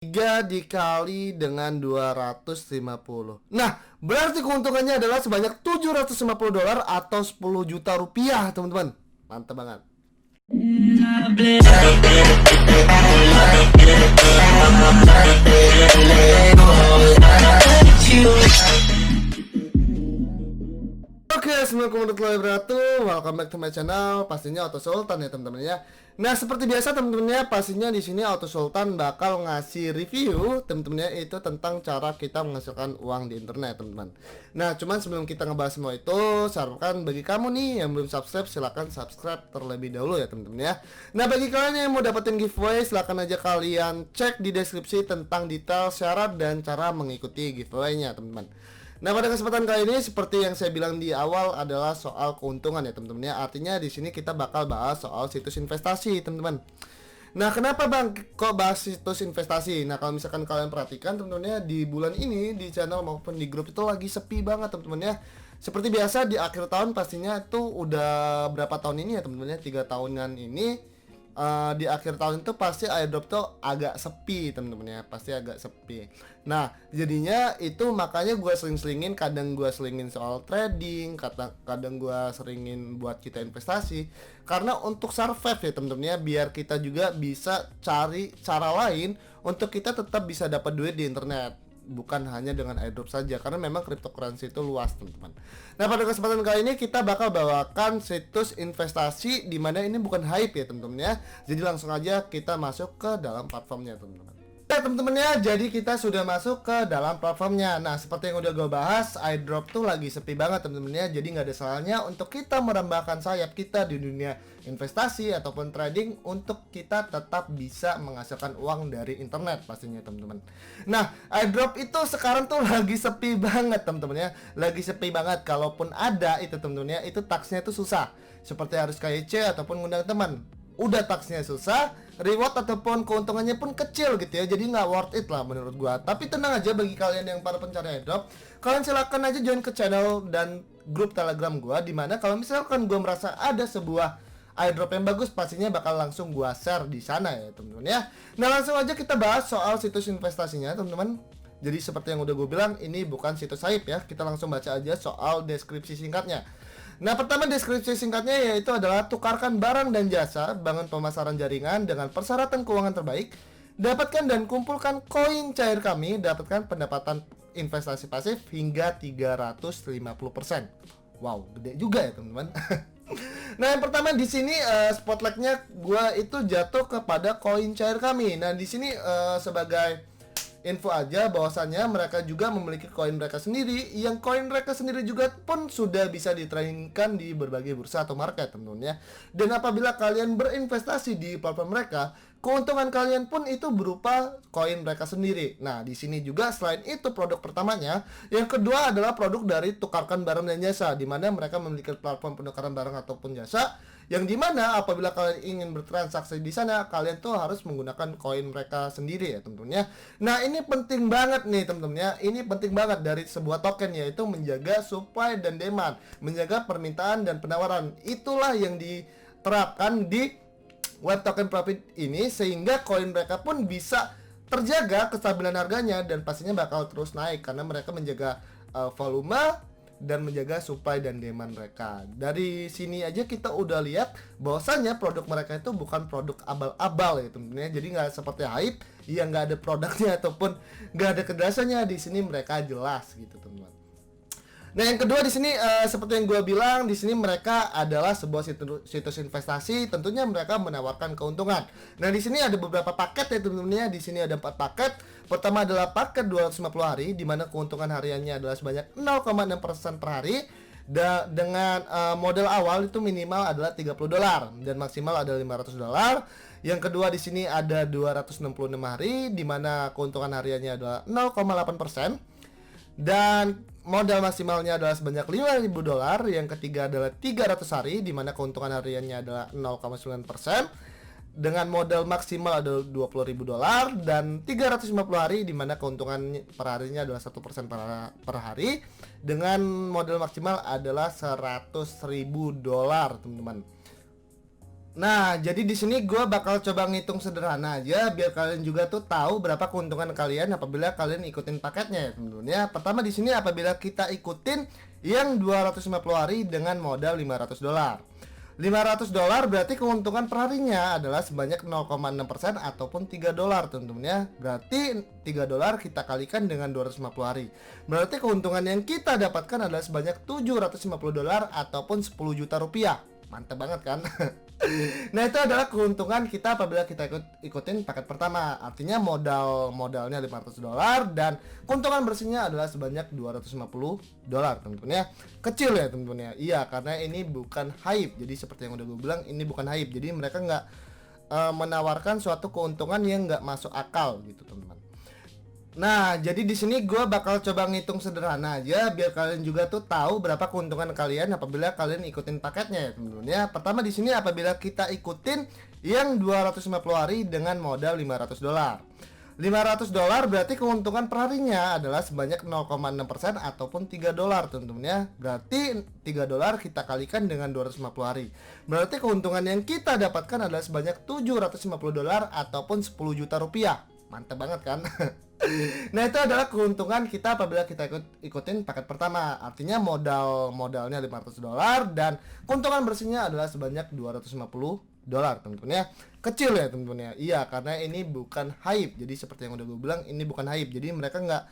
3 dikali dengan 250. Nah, berarti keuntungannya adalah sebanyak $750 atau 10 juta rupiah, teman-teman. Mantap banget. Oke, assalamualaikum warahmatullahi wabarakatuh. Welcome back to my channel. Pastinya Auto Sultan ya teman-teman ya. Nah, seperti biasa teman-teman ya, pastinya di sini Auto Sultan bakal ngasih review teman-teman ya, itu tentang cara kita menghasilkan uang di internet teman-teman. Nah, cuman sebelum kita ngebahas semua itu, sarankan bagi kamu nih yang belum subscribe, silahkan subscribe terlebih dahulu ya teman-teman ya. Nah, bagi kalian yang mau dapetin giveaway, silahkan aja kalian cek di deskripsi tentang detail syarat dan cara mengikuti giveaway-nya teman-teman. Nah, pada kesempatan kali ini seperti yang saya bilang di awal adalah soal keuntungan ya teman-teman ya. Artinya di sini kita bakal bahas soal situs investasi teman-teman. Nah, kenapa Bang kok bahas situs investasi? Nah, kalau misalkan kalian perhatikan teman-teman ya, di bulan ini di channel maupun di grup itu lagi sepi banget teman-teman ya. Seperti biasa di akhir tahun pastinya itu udah berapa tahun ini ya teman-teman ya, 3 tahunan ini. Di akhir tahun itu pasti airdrop tuh agak sepi temen-temen ya, pasti agak sepi. Nah, jadinya itu makanya gue sering-seringin, kadang gue selingin soal trading, kadang gue seringin buat kita investasi, karena untuk survive ya temen-temen ya, biar kita juga bisa cari cara lain untuk kita tetap bisa dapat duit di internet, bukan hanya dengan airdrop saja, karena memang cryptocurrency itu luas teman-teman. Nah, pada kesempatan kali ini kita bakal bawakan situs investasi di mana ini bukan hype ya teman-teman ya. Jadi langsung aja kita masuk ke dalam platformnya teman-teman. Ya teman-teman ya, jadi kita sudah masuk ke dalam platformnya. Nah, seperti yang udah gue bahas, airdrop tuh lagi sepi banget teman-teman ya. Jadi nggak ada salahnya untuk kita merambahkan sayap kita di dunia investasi ataupun trading untuk kita tetap bisa menghasilkan uang dari internet pastinya teman-teman. Nah, airdrop itu sekarang tuh lagi sepi banget teman-teman ya. Lagi sepi banget, kalaupun ada itu teman-teman ya, itu taxnya itu susah. Seperti harus KYC ataupun ngundang teman. Udah taxnya susah, reward ataupun keuntungannya pun kecil gitu ya, jadi nggak worth it lah menurut gua. Tapi tenang aja bagi kalian yang para pencari airdrop, kalian silakan aja join ke channel dan grup telegram gua, dimana kalau misalkan gua merasa ada sebuah airdrop yang bagus, pastinya bakal langsung gua share di sana ya teman-teman ya. Nah, langsung aja kita bahas soal situs investasinya teman-teman. Jadi seperti yang udah gue bilang, ini bukan situs hype ya, kita langsung baca aja soal deskripsi singkatnya. Nah, pertama deskripsi singkatnya yaitu adalah tukarkan barang dan jasa, bangun pemasaran jaringan dengan persyaratan keuangan terbaik, dapatkan dan kumpulkan koin cair kami, dapatkan pendapatan investasi pasif hingga 350%. Wow, gede juga ya teman-teman. Nah, yang pertama di sini spotlightnya gua itu jatuh kepada koin cair kami. Nah, di sini sebagai info aja bahwasannya mereka juga memiliki koin mereka sendiri, yang koin mereka sendiri juga pun sudah bisa ditrainingkan di berbagai bursa atau market teman-teman ya. Dan apabila kalian berinvestasi di platform mereka, keuntungan kalian pun itu berupa koin mereka sendiri. Nah, di sini juga selain itu produk pertamanya, yang kedua adalah produk dari tukarkan barang dan jasa, di mana mereka memiliki platform penukaran barang ataupun jasa, yang dimana apabila kalian ingin bertransaksi di sana, kalian tuh harus menggunakan koin mereka sendiri ya teman-teman ya. Nah, ini penting banget nih teman-teman ya. Ini penting banget dari sebuah token, yaitu menjaga supply dan demand, menjaga permintaan dan penawaran. Itulah yang diterapkan di web token profit ini, sehingga koin mereka pun bisa terjaga kestabilan harganya dan pastinya bakal terus naik karena mereka menjaga volume dan menjaga supply dan demand mereka. Dari sini aja kita udah lihat bahwasanya produk mereka itu bukan produk abal-abal ya teman-teman ya. Jadi nggak seperti hype yang nggak ada produknya ataupun nggak ada kedasannya. Di sini mereka jelas gitu teman-teman. Nah, yang kedua di sini seperti yang gue bilang, di sini mereka adalah sebuah situs investasi. Tentunya mereka menawarkan keuntungan. Nah, di sini ada beberapa paket ya teman-teman ya. Di sini ada 4 paket. Pertama adalah paket 250 hari, di mana keuntungan hariannya adalah sebanyak 0,6% per hari. Dengan modal awal itu minimal adalah $30 dan maksimal adalah $500. Yang kedua di sini ada 266 hari, di mana keuntungan hariannya adalah 0,8%. Dan modal maksimalnya adalah sebanyak $5.000. Yang ketiga adalah 300 hari, di mana keuntungan hariannya adalah 0,9%. Dengan modal maksimal adalah $20.000 dan 350 hari, di mana keuntungan per harinya adalah 1% per hari. Dengan modal maksimal adalah $100.000 teman-teman. Nah, jadi di sini gue bakal coba ngitung sederhana aja biar kalian juga tuh tahu berapa keuntungan kalian apabila kalian ikutin paketnya ya teman-teman ya. Pertama di sini apabila kita ikutin yang 250 hari dengan modal $500. $500 berarti keuntungan perharinya adalah sebanyak 0,6% ataupun $3 teman-teman ya. Berarti $3 kita kalikan dengan 250 hari. Berarti keuntungan yang kita dapatkan adalah sebanyak $750 ataupun 10 juta rupiah. Mantap banget kan? Nah, itu adalah keuntungan kita apabila kita ikutin paket pertama. Artinya modalnya $500 dan keuntungan bersihnya adalah sebanyak $250, teman-teman ya. Kecil ya, teman-teman ya. Iya, karena ini bukan hype. Jadi seperti yang udah gue bilang, ini bukan hype. Jadi mereka nggak menawarkan suatu keuntungan yang nggak masuk akal gitu, teman-teman. Nah, jadi di sini gue bakal coba ngitung sederhana aja biar kalian juga tuh tahu berapa keuntungan kalian apabila kalian ikutin paketnya ya teman-teman ya. Pertama di sini apabila kita ikutin yang 250 hari dengan modal $500. $500 berarti keuntungan perharinya adalah sebanyak 0,6% ataupun $3 teman-teman ya. Berarti $3 kita kalikan dengan 250 hari. Berarti keuntungan yang kita dapatkan adalah sebanyak $750 ataupun 10 juta rupiah. Mantap banget kan? Nah, itu adalah keuntungan kita apabila kita ikutin paket pertama. Artinya modalnya $500 dan keuntungan bersihnya adalah sebanyak $250, teman-teman ya. Kecil ya, teman-teman ya. Iya, karena ini bukan hype. Jadi seperti yang udah gue bilang, ini bukan hype. Jadi mereka nggak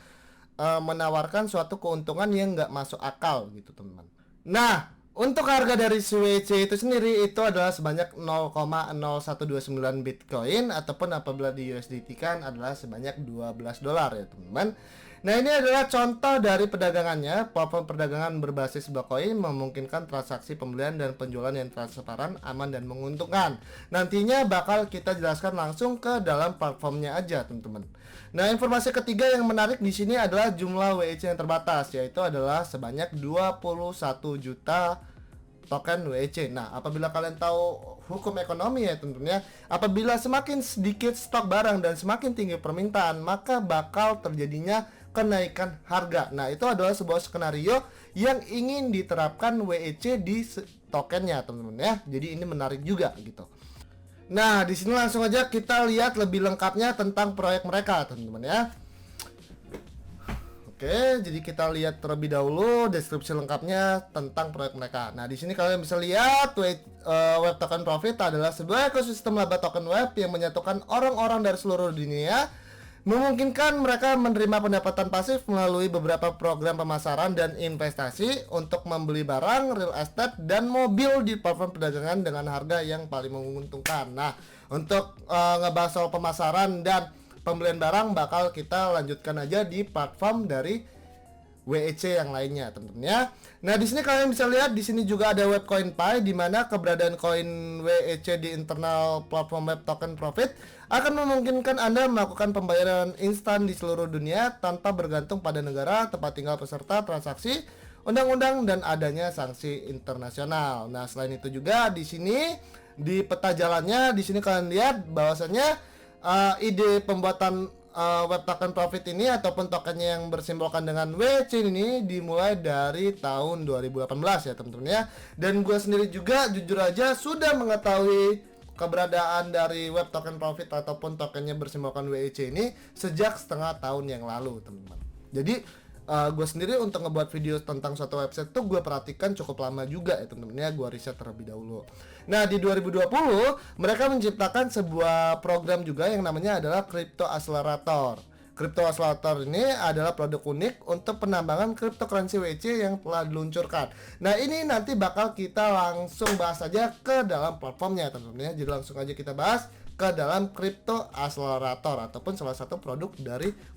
menawarkan suatu keuntungan yang nggak masuk akal gitu, teman-teman. Nah, untuk harga dari WC itu sendiri itu adalah sebanyak 0,0129 Bitcoin ataupun apabila di USDT kan adalah sebanyak $12 ya teman-teman. Nah, ini adalah contoh dari perdagangannya. Platform perdagangan berbasis Bitcoin memungkinkan transaksi pembelian dan penjualan yang transparan, aman dan menguntungkan. Nantinya bakal kita jelaskan langsung ke dalam platformnya aja, teman-teman. Nah, informasi ketiga yang menarik di sini adalah jumlah WEC yang terbatas, yaitu adalah sebanyak 21 juta token WEC. Nah, apabila kalian tahu hukum ekonomi ya tentunya, apabila semakin sedikit stok barang dan semakin tinggi permintaan, maka bakal terjadinya kenaikan harga. Nah, itu adalah sebuah skenario yang ingin diterapkan WEC di tokennya, teman-teman ya. Jadi ini menarik juga gitu. Nah, di sini langsung aja kita lihat lebih lengkapnya tentang proyek mereka, teman-teman ya. Oke, jadi kita lihat terlebih dahulu deskripsi lengkapnya tentang proyek mereka. Nah, di sini kalian bisa lihat Web Token Profit adalah sebuah ekosistem laba token web yang menyatukan orang-orang dari seluruh dunia, memungkinkan mereka menerima pendapatan pasif melalui beberapa program pemasaran dan investasi untuk membeli barang, real estate, dan mobil di platform perdagangan dengan harga yang paling menguntungkan. Nah, untuk ngebahas soal pemasaran dan pembelian barang bakal kita lanjutkan aja di platform dari WEC yang lainnya, teman-teman ya. Nah, di sini kalian bisa lihat di sini juga ada web CoinPy di mana keberadaan koin WEC di internal platform Web Token Profit akan memungkinkan Anda melakukan pembayaran instan di seluruh dunia tanpa bergantung pada negara, tempat tinggal peserta, transaksi, undang-undang dan adanya sanksi internasional. Nah, selain itu juga di sini di peta jalannya di sini kalian lihat bahwasannya ide pembuatan Web Token Profit ini ataupun tokennya yang bersimbolkan dengan WC ini dimulai dari tahun 2018 ya teman-teman ya. Dan gue sendiri juga jujur aja sudah mengetahui keberadaan dari Web Token Profit ataupun tokennya bersimbolkan WEC ini sejak setengah tahun yang lalu, teman-teman. Jadi gue sendiri untuk ngebuat video tentang suatu website tuh gue perhatikan cukup lama juga ya temen-temen ya, gue riset terlebih dahulu. Nah, di 2020 mereka menciptakan sebuah program juga yang namanya adalah Crypto Accelerator. Crypto Accelerator ini adalah produk unik untuk penambangan cryptocurrency WC yang telah diluncurkan. Nah, ini nanti bakal kita langsung bahas aja ke dalam platformnya teman-teman ya. Jadi langsung aja kita bahas ke dalam Crypto Accelerator ataupun salah satu produk dari.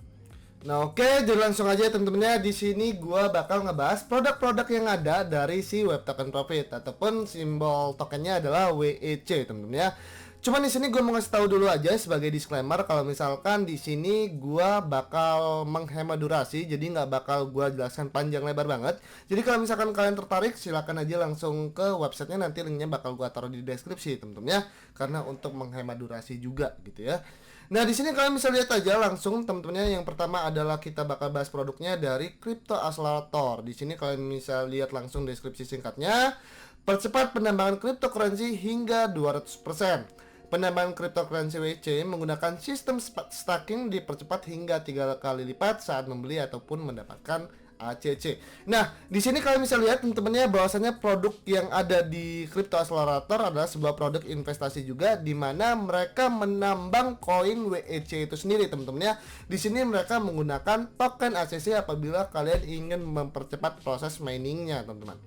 Nah, oke, jadi langsung aja teman-teman ya. Di sini gua bakal ngebahas produk-produk yang ada dari si Web Token Profit ataupun simbol tokennya adalah WEC, teman-teman ya. Cuman di sini gua mau ngasih tahu dulu aja sebagai disclaimer kalau misalkan di sini gua bakal menghemat durasi, jadi nggak bakal gua jelaskan panjang lebar banget. Jadi kalau misalkan kalian tertarik, silakan aja langsung ke websitenya, nanti linknya bakal gua taruh di deskripsi, teman-teman ya. Karena untuk menghemat durasi juga gitu ya. Nah, di sini kalian bisa lihat aja langsung teman-temannya. Yang pertama adalah kita bakal bahas produknya dari Crypto Accelerator. Di sini kalian bisa lihat langsung deskripsi singkatnya. Percepat penambangan cryptocurrency hingga 200%. Penambangan cryptocurrency WC menggunakan sistem staking dipercepat hingga 3 kali lipat saat membeli ataupun mendapatkan ACC. Nah, di sini kalian bisa lihat teman-teman ya, bahwasanya produk yang ada di Crypto Accelerator adalah sebuah produk investasi juga, di mana mereka menambang koin WEC itu sendiri, teman-teman ya. Di sini mereka menggunakan token ACC apabila kalian ingin mempercepat proses miningnya, teman-teman.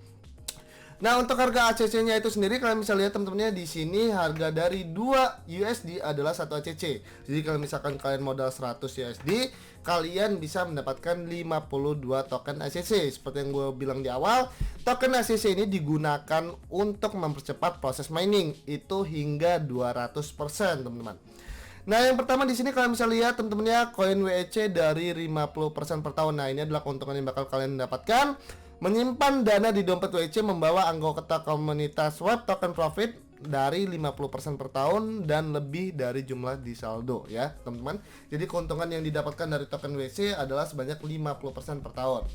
Nah, untuk harga ACC-nya itu sendiri kalian bisa lihat teman-teman ya, di sini harga dari 2 USD adalah 1 ACC. Jadi kalau misalkan kalian modal 100 USD, kalian bisa mendapatkan 52 token ACC. Seperti yang gue bilang di awal, token ACC ini digunakan untuk mempercepat proses mining itu hingga 200%, teman-teman. Nah, yang pertama di sini kalian bisa lihat teman-teman ya, koin WEC dari 50% per tahun. Nah, ini adalah keuntungan yang bakal kalian dapatkan. Menyimpan dana di dompet WEC membawa anggota komunitas web token profit dari 50% per tahun dan lebih dari jumlah di saldo ya, teman-teman. Jadi keuntungan yang didapatkan dari token WEC adalah sebanyak 50% per tahun.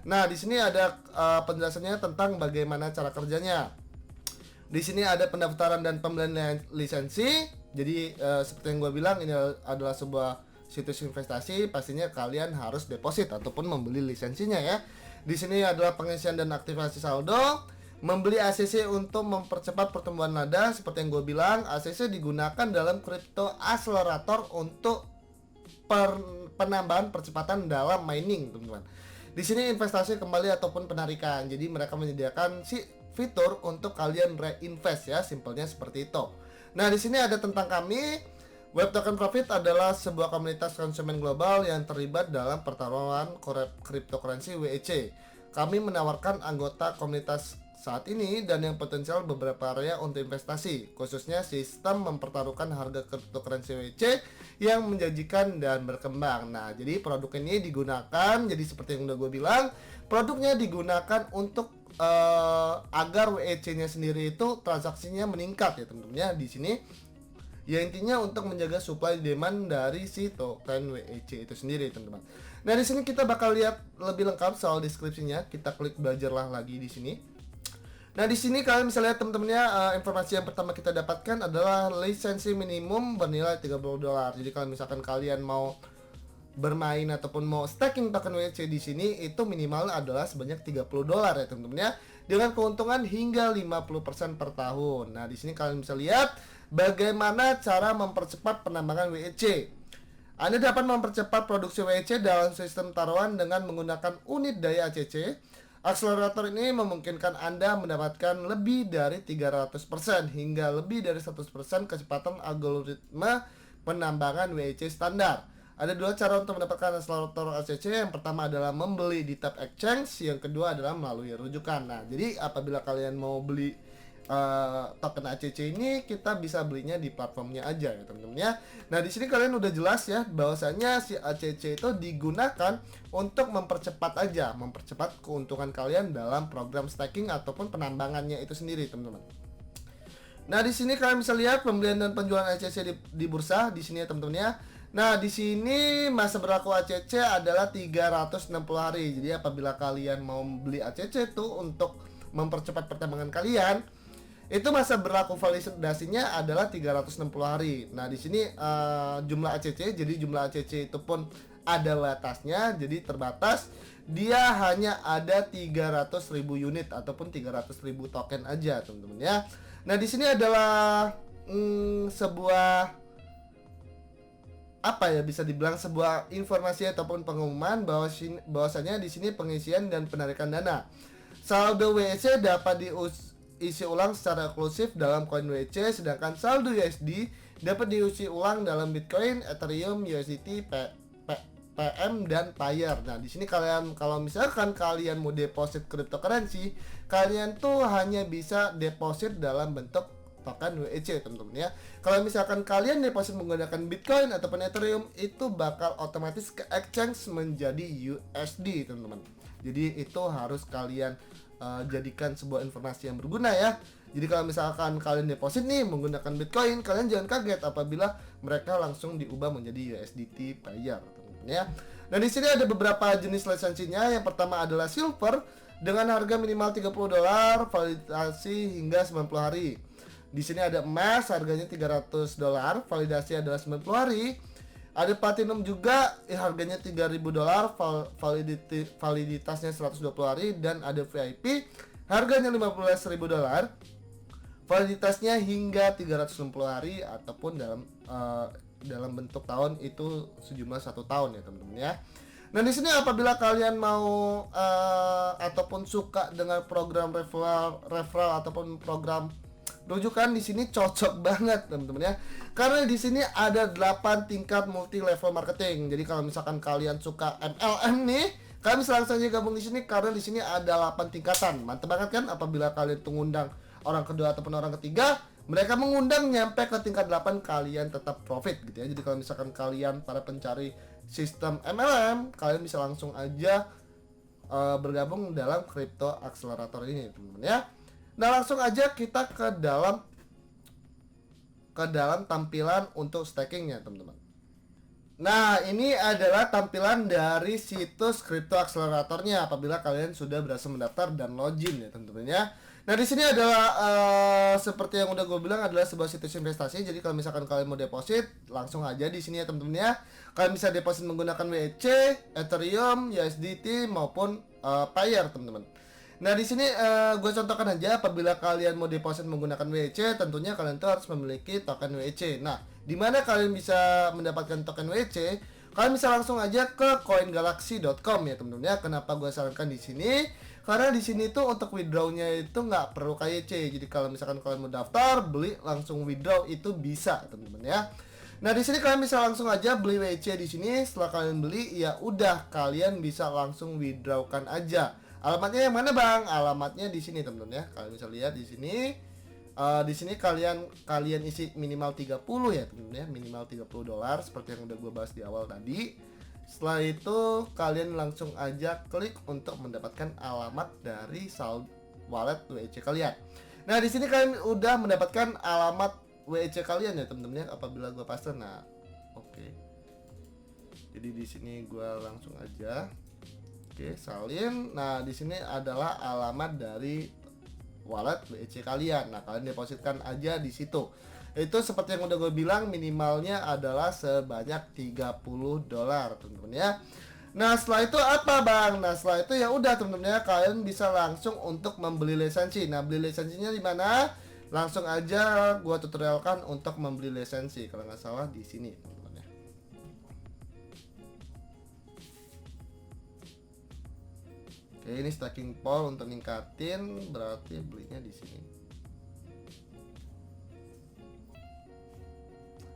Nah, di sini ada penjelasannya tentang bagaimana cara kerjanya. Di sini ada pendaftaran dan pembelian lisensi. Jadi seperti yang gue bilang, ini adalah sebuah situs investasi. Pastinya kalian harus deposit ataupun membeli lisensinya ya. Di sini adalah pengisian dan aktivasi saldo, membeli ACC untuk mempercepat pertumbuhan lada. Seperti yang gue bilang, ACC digunakan dalam Crypto Accelerator untuk penambahan percepatan dalam mining, teman-teman. Di sini investasi kembali ataupun penarikan. Jadi mereka menyediakan fitur untuk kalian reinvest ya, simpelnya seperti itu. Nah, di sini ada tentang kami. Web Token Profit adalah sebuah komunitas konsumen global yang terlibat dalam pertarungan cryptocurrency WEC. Kami menawarkan anggota komunitas saat ini dan yang potensial beberapa area untuk investasi, khususnya sistem mempertaruhkan harga cryptocurrency WEC yang menjanjikan dan berkembang. Nah, jadi produk ini digunakan, jadi seperti yang udah gue bilang, produknya digunakan untuk agar WEC-nya sendiri itu transaksinya meningkat ya, teman-teman ya. Di sini ya intinya untuk menjaga supply demand dari si token WEC itu sendiri, teman-teman. Nah, di sini kita bakal lihat lebih lengkap soal deskripsinya. Kita klik belajarlah lagi di sini. Nah, di sini kalian bisa lihat teman-teman ya, informasi yang pertama kita dapatkan adalah lisensi minimum bernilai $30. Jadi kalau misalkan kalian mau bermain ataupun mau staking token WEC di sini, itu minimal adalah sebanyak $30 ya, teman-teman ya, dengan keuntungan hingga 50% per tahun. Nah, di sini kalian bisa lihat bagaimana cara mempercepat penambangan WEC. Anda dapat mempercepat produksi WEC dalam sistem taruhan dengan menggunakan unit daya ACC. Akselerator ini memungkinkan Anda mendapatkan lebih dari 300% hingga lebih dari 100% kecepatan algoritma penambangan WEC standar. Ada dua cara untuk mendapatkan akselerator ACC. Yang pertama adalah membeli di tab exchange, yang kedua adalah melalui rujukan. Nah, jadi apabila kalian mau beli token ACC ini, kita bisa belinya di platformnya aja ya, teman-teman ya. Nah, di sini kalian udah jelas ya bahwasanya si ACC itu digunakan untuk mempercepat keuntungan kalian dalam program staking ataupun penambangannya itu sendiri, teman-teman. Nah, di sini kalian bisa lihat pembelian dan penjualan ACC di bursa di sini ya, teman-teman ya. Nah, di sini masa berlaku ACC adalah 360 hari. Jadi apabila kalian mau beli ACC itu untuk mempercepat pertambangan kalian, itu masa berlaku validasinya adalah 360 hari. Nah, di sini jumlah ACC, jadi jumlah ACC itu pun ada batasnya, jadi terbatas. Dia hanya ada 300.000 unit ataupun 300.000 token aja, teman-teman ya. Nah, di sini adalah sebuah apa ya, bisa dibilang sebuah informasi ataupun pengumuman bahwasanya di sini pengisian dan penarikan dana. Saldo WEC dapat isi ulang secara eksklusif dalam koin WEC, sedangkan saldo USD dapat diisi ulang dalam Bitcoin, Ethereum, USDT, PM dan Payer. Nah, di sini kalian kalau misalkan kalian mau deposit cryptocurrency, kalian tuh hanya bisa deposit dalam bentuk token WEC, teman-teman ya. Kalau misalkan kalian deposit menggunakan Bitcoin ataupun Ethereum, itu bakal otomatis ke exchange menjadi USD, teman-teman. Jadi itu harus kalian jadikan sebuah informasi yang berguna ya. Jadi kalau misalkan kalian deposit nih menggunakan Bitcoin, kalian jangan kaget apabila mereka langsung diubah menjadi USDT Payer, teman-teman ya. Nah, di sini ada beberapa jenis lisensinya. Yang pertama adalah silver. dengan harga minimal $30, validasi hingga 90 hari. Di sini ada emas, harganya $300, validasi adalah 90 hari. Ada platinum juga, harganya $3.000, validitasnya 120 hari. Dan ada VIP, harganya $15.000, validitasnya hingga 360 hari ataupun dalam bentuk tahun itu sejumlah 1 tahun ya teman-teman ya. Nah di sini apabila kalian mau ataupun suka dengan program referral ataupun program rujukan, di sini cocok banget teman-teman ya. Karena di sini ada 8 tingkat multi level marketing. Jadi kalau misalkan kalian suka MLM nih, kalian bisa langsung aja gabung di sini karena di sini ada 8 tingkatan. Mantap banget kan apabila kalian mengundang orang kedua ataupun orang ketiga, mereka mengundang nyampe ke tingkat 8, kalian tetap profit gitu ya. Jadi kalau misalkan kalian para pencari sistem MLM, kalian bisa langsung aja bergabung dalam Crypto Accelerator ini teman-teman ya. Nah langsung aja kita ke dalam tampilan untuk stakingnya teman-teman. Nah ini adalah tampilan dari situs Crypto Acceleratornya apabila kalian sudah berhasil mendaftar dan login ya teman-teman ya. Nah di sini adalah seperti yang udah gue bilang adalah sebuah situs investasi. Jadi kalau misalkan kalian mau deposit, langsung aja di sini ya teman-teman ya. Kalian bisa deposit menggunakan WEC, Ethereum, USDT maupun Payeer teman-teman. Nah di sini gue contohkan aja apabila kalian mau deposit menggunakan WEC, tentunya kalian tuh harus memiliki token WEC. Nah di mana kalian bisa mendapatkan token WEC? Kalian bisa langsung aja ke coingalaxy.com ya teman-teman ya. Kenapa gue sarankan di sini? Karena di sini tuh untuk withdraw-nya itu nggak perlu KYC. Jadi kalau misalkan kalian mau daftar, beli langsung withdraw itu bisa, teman-teman ya. Nah, di sini kalian bisa langsung aja beli WC di sini. Setelah kalian beli, ya udah kalian bisa langsung withdrawkan aja. Alamatnya yang mana, Bang? Alamatnya di sini, teman-teman ya. Kalian bisa lihat di sini. Di sini kalian isi minimal 30 ya, teman-teman ya. Minimal $30 seperti yang udah gue bahas di awal tadi. Setelah itu kalian langsung aja klik untuk mendapatkan alamat dari saldo wallet WEC kalian. Nah di sini kalian udah mendapatkan alamat WEC kalian ya teman-teman ya apabila gue paste. Nah oke. Jadi di sini gue langsung aja salin. Nah di sini adalah alamat dari wallet WEC kalian. Nah kalian depositkan aja di situ. Itu seperti yang udah gue bilang minimalnya adalah sebanyak $30 teman-teman ya. Nah setelah itu apa Bang? Nah setelah itu ya udah teman-teman ya kalian bisa langsung untuk membeli lisensi. Nah beli lisensinya di mana? Langsung aja gue tutorialkan untuk membeli lisensi kalau nggak salah di sini teman-teman ya. Oke ini staking pool untuk ningkatin berarti belinya di sini.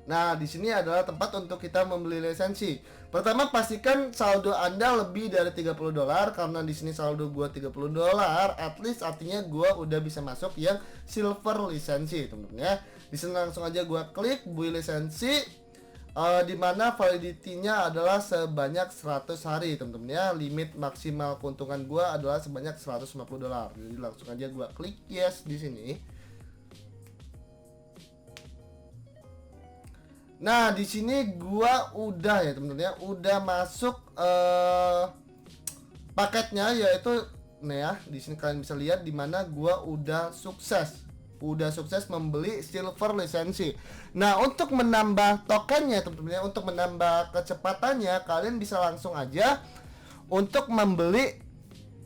Nah, di sini adalah tempat untuk kita membeli lisensi. Pertama, pastikan saldo Anda lebih dari $30 karena di sini saldo gua $30, at least artinya gua udah bisa masuk yang silver lisensi, teman-teman ya. Di sini langsung aja gua klik beli lisensi di mana validity-nya adalah sebanyak 100 hari, teman-teman ya. Limit maksimal keuntungan gua adalah sebanyak $150. Jadi langsung aja gua klik yes di sini. Nah, di sini gua udah ya teman-teman ya, udah masuk paketnya yaitu nih ya, di sini kalian bisa lihat di mana gua udah sukses membeli silver lisensi. Nah, untuk menambah tokennya teman-teman ya, untuk menambah kecepatannya kalian bisa langsung aja untuk membeli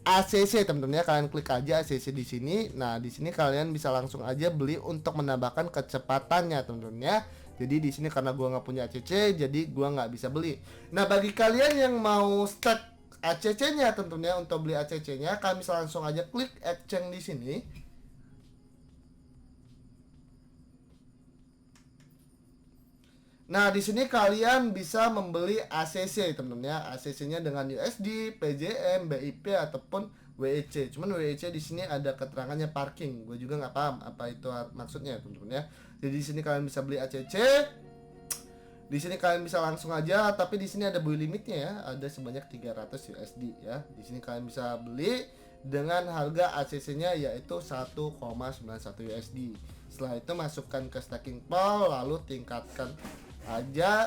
ACC teman-teman ya. Kalian klik aja ACC di sini. Nah, di sini kalian bisa langsung aja beli untuk menambahkan kecepatannya teman-teman ya. Jadi di sini karena gua nggak punya ACC, jadi gua nggak bisa beli. Nah bagi kalian yang mau stake ACC-nya tentunya untuk beli ACC-nya, kalian bisa langsung aja klik exchange di sini. Nah di sini kalian bisa membeli ACC teman-teman ya, ACC-nya dengan USD, PJM, BIP ataupun WEC. Cuman WEC di sini ada keterangannya parking. Gue juga nggak paham apa itu maksudnya teman-teman ya. Jadi di sini kalian bisa beli ACC. Di sini kalian bisa langsung aja, tapi di sini ada buy limitnya ya, ada sebanyak 300 USD ya. Di sini kalian bisa beli dengan harga ACC-nya yaitu 1,91 USD. Setelah itu masukkan ke staking pool lalu tingkatkan aja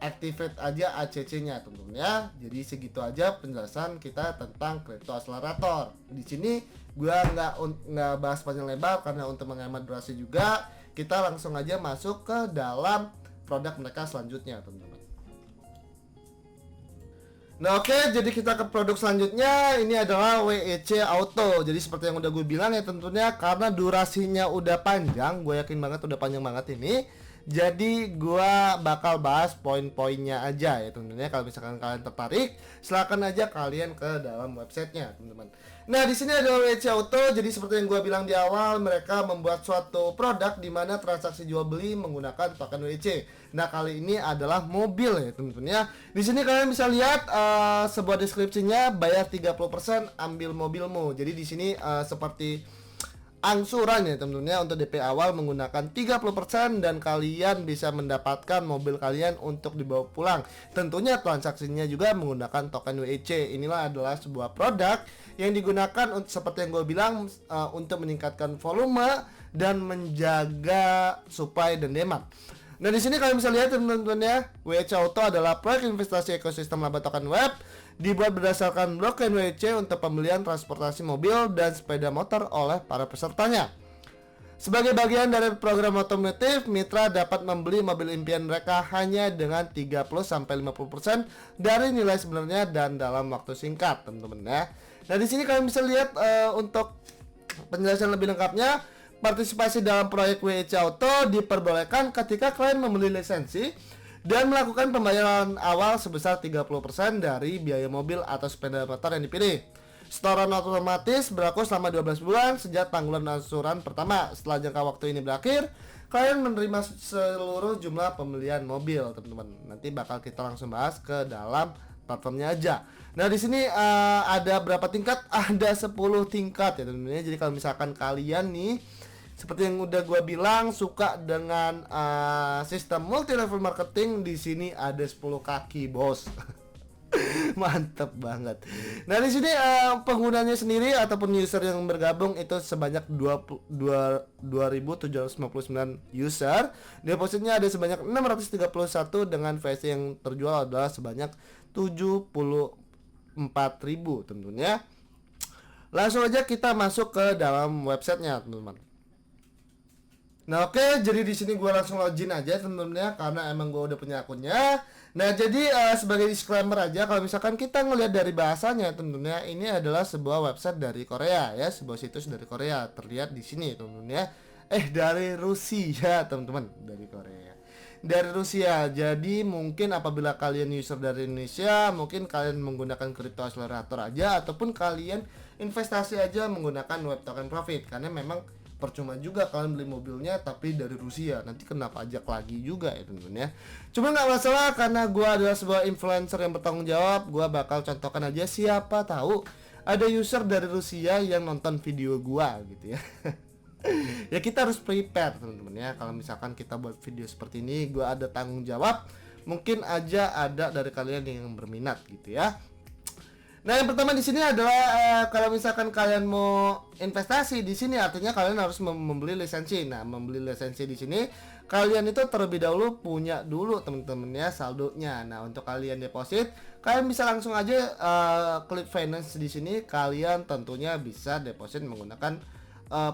activate aja ACC-nya teman-teman ya. Jadi segitu aja penjelasan kita tentang Crypto Accelerator. Di sini gua nggak bahas panjang lebar karena untuk menghemat durasi juga. Kita langsung aja masuk ke dalam produk mereka selanjutnya teman-teman. Nah oke, jadi kita ke produk selanjutnya. Ini adalah WEC Auto. Jadi seperti yang udah gue bilang ya tentunya, karena durasinya udah panjang, gue yakin banget udah panjang banget ini. Jadi gue bakal bahas poin-poinnya aja ya tentunya. Kalau misalkan kalian tertarik, silakan aja kalian ke dalam websitenya teman-teman. Nah di sini ada WEC Auto. Jadi seperti yang gue bilang di awal, mereka membuat suatu produk di mana transaksi jual beli menggunakan token WEC. Nah kali ini adalah mobil ya teman-teman ya. Di sini kalian bisa lihat sebuah deskripsinya, bayar 30% ambil mobilmu. Jadi di sini seperti angsuran ya teman-teman ya, untuk DP awal menggunakan 30% dan kalian bisa mendapatkan mobil kalian untuk dibawa pulang. Tentunya transaksinya juga menggunakan token WEC. Inilah adalah sebuah produk yang digunakan seperti yang gue bilang untuk meningkatkan volume dan menjaga supply dan demand. Nah di sini kalian bisa lihat teman-teman ya, WEC Auto adalah proyek investasi ekosistem laba token web dibuat berdasarkan blockchain WEC untuk pembelian transportasi mobil dan sepeda motor oleh para pesertanya. Sebagai bagian dari program otomotif, mitra dapat membeli mobil impian mereka hanya dengan 30-50% dari nilai sebenarnya dan dalam waktu singkat, teman-teman ya. Nah di sini kalian bisa lihat untuk penjelasan lebih lengkapnya. Partisipasi dalam proyek WEC Auto diperbolehkan ketika kalian membeli lisensi dan melakukan pembayaran awal sebesar 30% dari biaya mobil atau sepeda motor yang dipilih. Setoran otomatis berlaku selama 12 bulan sejak tanggulan angsuran pertama. Setelah jangka waktu ini berakhir, kalian menerima seluruh jumlah pembelian mobil, teman-teman. Nanti bakal kita langsung bahas ke dalam platformnya aja. Nah di sini ada berapa tingkat? Ada 10 tingkat ya teman-teman. Jadi kalau misalkan kalian nih seperti yang udah gue bilang suka dengan sistem multi level marketing, di sini ada 10 kaki bos. Mantep banget. Nah di sini penggunanya sendiri ataupun user yang bergabung itu sebanyak 2.759 user. Depositnya ada sebanyak 631 dengan versi yang terjual adalah sebanyak 74.000 tentunya. Langsung aja kita masuk ke dalam websitenya teman-teman. Nah oke, jadi di sini gue langsung login aja teman-teman ya, karena emang gue udah punya akunnya. Nah jadi sebagai disclaimer aja, kalau misalkan kita ngelihat dari bahasanya teman-teman ya, ini adalah sebuah website dari Korea ya, sebuah situs dari Korea, terlihat di sini teman-teman ya. Dari Rusia teman-teman, dari Korea, dari Rusia. Jadi mungkin apabila kalian user dari Indonesia, mungkin kalian menggunakan Crypto Accelerator aja, ataupun kalian investasi aja menggunakan web token profit, karena memang percuma juga kalian beli mobilnya tapi dari Rusia, nanti kena pajak lagi juga ya teman-teman ya. Cuma nggak masalah karena gue adalah sebuah influencer yang bertanggung jawab, gue bakal contohkan aja, siapa tahu ada user dari Rusia yang nonton video gue gitu ya. Ya kita harus prepare teman-teman ya, kalau misalkan kita buat video seperti ini, gue ada tanggung jawab, mungkin aja ada dari kalian yang berminat gitu ya. Nah, yang pertama di sini adalah kalau misalkan kalian mau investasi di sini, artinya kalian harus membeli lisensi. Nah, membeli lisensi di sini kalian itu terlebih dahulu punya dulu teman-teman ya saldonya. Nah, untuk kalian deposit, kalian bisa langsung aja klik finance di sini. Kalian tentunya bisa deposit menggunakan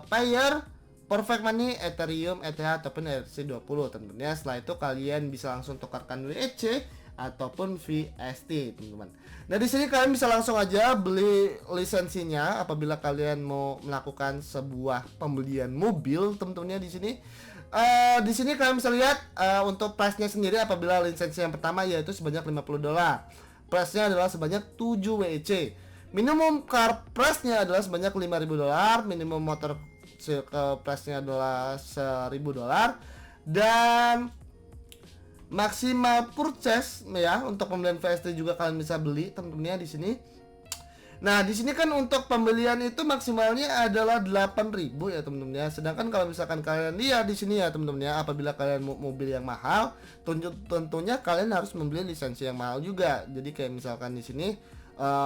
Payer, Perfect Money, Ethereum, ETH ataupun ERC20 teman-teman ya. Setelah itu kalian bisa langsung tukarkan WEC ataupun VST teman-teman. Nah di sini kalian bisa langsung aja beli lisensinya apabila kalian mau melakukan sebuah pembelian mobil teman-temannya di sini. Di sini kalian bisa lihat untuk price-nya sendiri apabila lisensi yang pertama yaitu sebanyak $50. Price-nya adalah sebanyak 7 WEC. Minimum car price-nya adalah sebanyak $5.000, minimum motor price-nya adalah $1.000 dan maksimal purchase ya untuk pembelian VST juga kalian bisa beli teman-teman di sini. Nah, di sini kan untuk pembelian itu maksimalnya adalah 8.000 ya teman-teman ya. Sedangkan kalau misalkan kalian lihat di sini ya teman-teman ya, apabila kalian mau mobil yang mahal, tentunya kalian harus membeli lisensi yang mahal juga. Jadi kayak misalkan di sini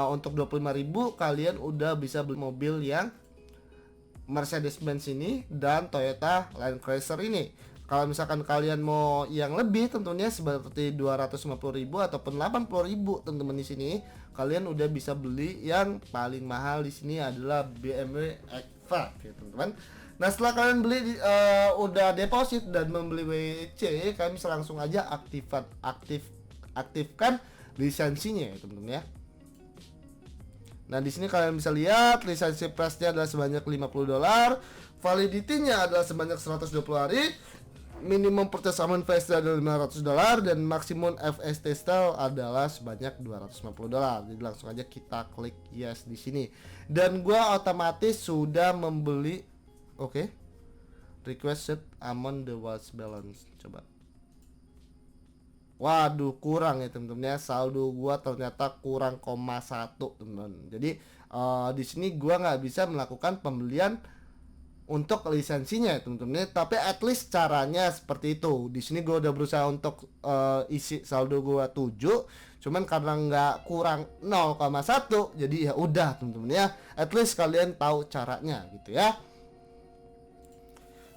untuk 25.000 kalian udah bisa beli mobil yang Mercedes-Benz ini dan Toyota Land Cruiser ini. Kalau misalkan kalian mau yang lebih tentunya seperti 250.000 ataupun 80.000 teman-teman di sini, kalian udah bisa beli yang paling mahal di sini adalah BMW X5 ya teman-teman. Nah setelah kalian beli udah deposit dan membeli WC, kalian bisa langsung aja aktifkan lisensinya ya teman-teman ya. Nah di sini kalian bisa lihat lisensi price-nya adalah sebanyak $50, validity-nya adalah sebanyak 120 hari, minimum purchase amount fee adalah $500 dan maksimum FST style adalah sebanyak $250. Jadi langsung aja kita klik yes di sini. Dan gua otomatis sudah membeli. Oke. Requested amount the watch balance. Coba. Waduh, kurang ya teman-teman ya. Saldo gua ternyata kurang 0,1 teman-teman. Jadi di sini gua nggak bisa melakukan pembelian untuk lisensinya ya teman-teman. Tapi at least caranya seperti itu. Di sini gua udah berusaha untuk isi saldo gua 7, cuman karena nggak kurang 0,1, jadi ya udah teman-teman ya. At least kalian tahu caranya gitu ya.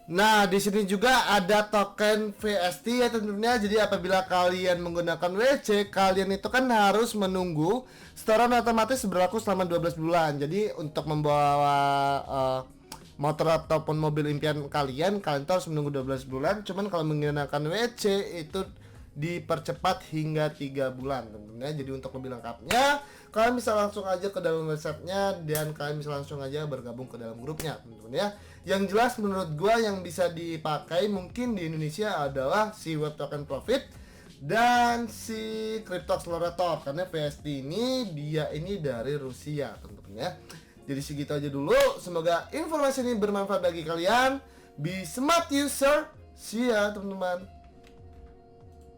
Nah, di sini juga ada token VST ya tentunya. Jadi apabila kalian menggunakan WC, kalian itu kan harus menunggu setoran otomatis berlaku selama 12 bulan. Jadi untuk membawa motor ataupun mobil impian kalian tuh harus menunggu 12 bulan. Cuman kalau menggunakan WC itu dipercepat hingga 3 bulan tentunya. Jadi untuk lebih lengkapnya kalian bisa langsung aja ke dalam websitenya dan kalian bisa langsung aja bergabung ke dalam grupnya teman-teman ya. Yang jelas menurut gua yang bisa dipakai mungkin di Indonesia adalah si Web Token Profit dan si Crypto Accelerator, karena VST ini dia ini dari Rusia teman-teman ya. Jadi segitu aja dulu. Semoga informasi ini bermanfaat bagi kalian. Be smart user. See ya teman-teman.